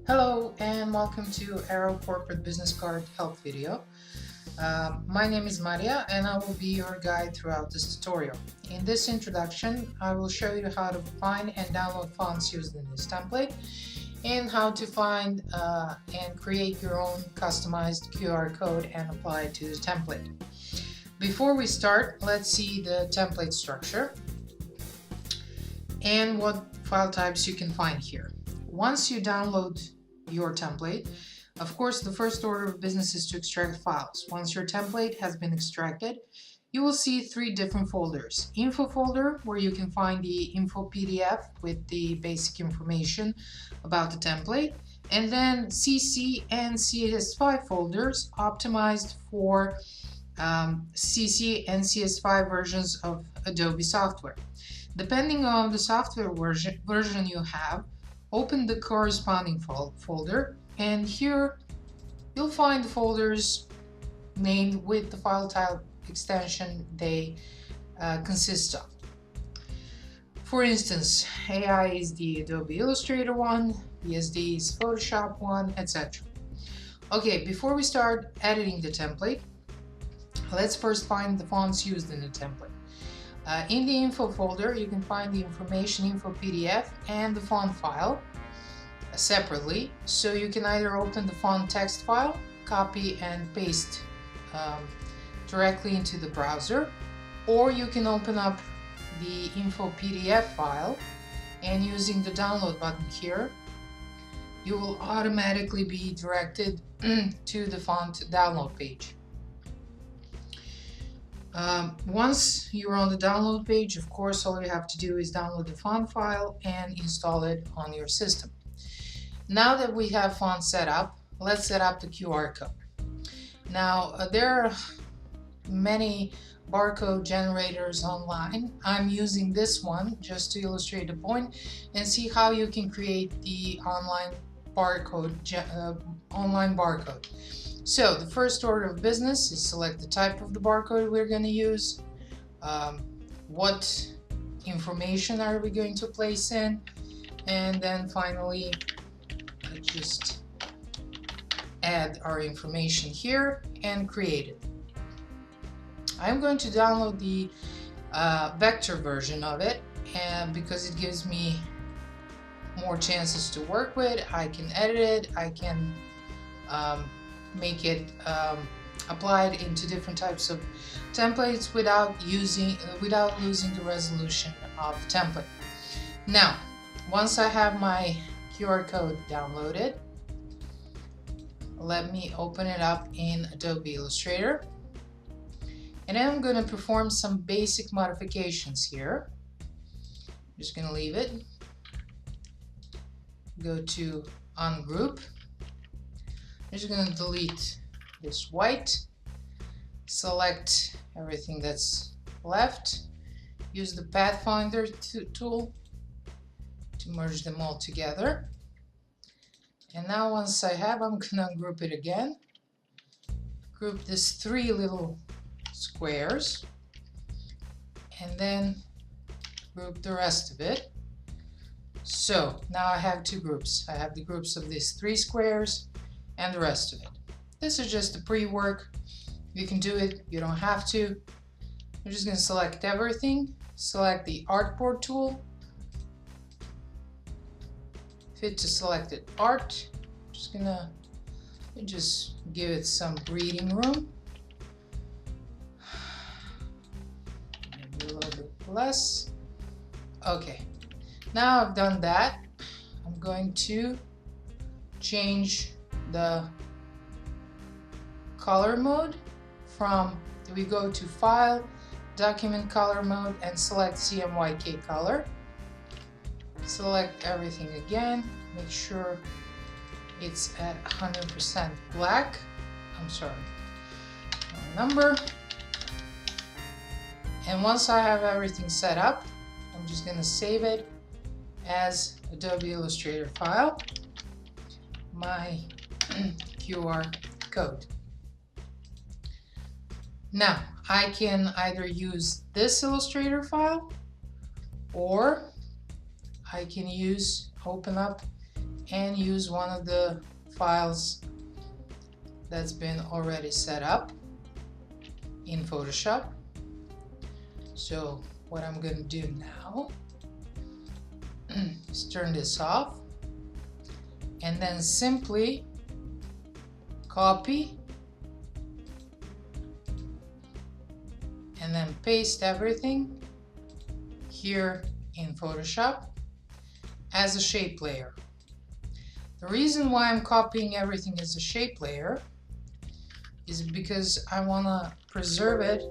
Hello and welcome to Arrow Corporate Business Card Help video. My name is Maria and I will be your guide throughout this tutorial. In this introduction, I will show you how to find and download fonts used in this template and how to find and create your own customized QR code and apply it to the template. Before we start, let's see the template structure and what file types you can find here. Once you download your template, of course, the first order of business is to extract files. Once your template has been extracted, you will see three different folders. Info folder, where you can find the info PDF with the basic information about the template, and then CC and CS5 folders optimized for CC and CS5 versions of Adobe software. Depending on the software version you have, open the corresponding folder, and here you'll find the folders named with the file type extension they consist of. For instance, AI is the Adobe Illustrator one, PSD is Photoshop one, etc. Okay, before we start editing the template, let's first find the fonts used in the template. In the info folder, you can find the information info PDF and the font file separately. So you can either open the font text file, copy and paste directly into the browser, or you can open up the info PDF file, and using the download button here, you will automatically be directed to the font download page. Once you're on the download page, of course, all you have to do is download the font file and install it on your system. Now that we have font set up, let's set up the QR code. Now, there are many barcode generators online. I'm using this one just to illustrate the point and see how you can create the online barcode. So the first order of business is select the type of the barcode we're going to use, what information are we going to place in, and then finally just add our information here and create it. I'm going to download the vector version of it, and because it gives me more chances to work with, I can edit it, I can make it applied into different types of templates without losing the resolution of the template. Now, once I have my QR code downloaded, let me open it up in Adobe Illustrator, and I'm going to perform some basic modifications here. I'm just going to leave it, go to Ungroup. I'm just going to delete this white, select everything that's left, use the Pathfinder tool to merge them all together. And now once I have, I'm going to group it again. Group these three little squares, and then group the rest of it. So now I have two groups. I have the groups of these three squares and the rest of it. This is just the pre-work. You can do it, you don't have to. I'm just going to select everything, select the artboard tool, fit to selected art. Just gonna give it some breathing room, maybe a little bit less. Okay, now I've done that. I'm going to change the color mode from, we go to File, Document Color Mode, and select CMYK color. Select everything again, make sure it's at 100% black. I'm sorry, number. And once I have everything set up, I'm just going to save it as Adobe Illustrator file, my QR code. Now, I can either use this Illustrator file, or I can open up and use one of the files that's been already set up in Photoshop. So what I'm going to do now is turn this off and then simply copy and then paste everything here in Photoshop as a shape layer. The reason why I'm copying everything as a shape layer is because I want to preserve it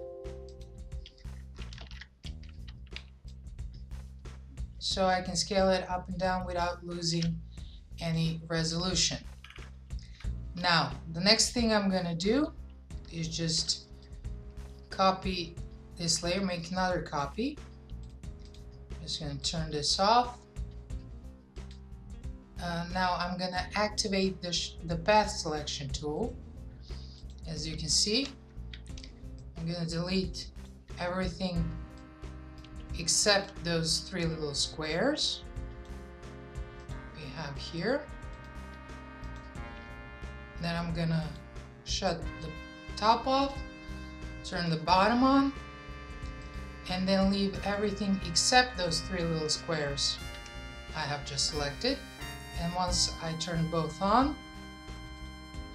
so I can scale it up and down without losing any resolution. Now, the next thing I'm going to do is just copy this layer, make another copy. Just going to turn this off. Now I'm going to activate the path selection tool. As you can see, I'm going to delete everything except those three little squares we have here. Then I'm going to shut the top off, turn the bottom on, and then leave everything except those three little squares I have just selected. And once I turn both on,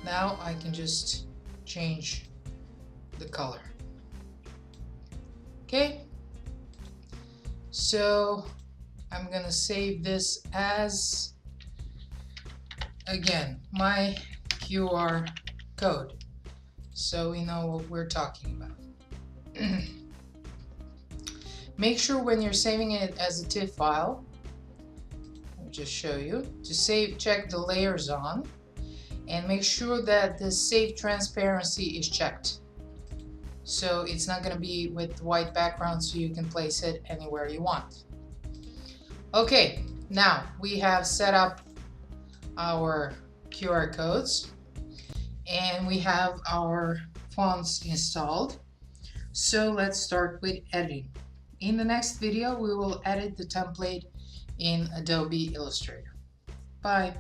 now I can just change the color. Okay, so I'm gonna save this as, again, my QR code, so we know what we're talking about. Make sure when you're saving it as a TIFF file, I'll just show you, to save, check the layers on, and make sure that the save transparency is checked. So it's not going to be with white background, so you can place it anywhere you want. Okay, now we have set up our QR codes and we have our fonts installed. So let's start with editing. In the next video, we will edit the template in Adobe Illustrator. Bye.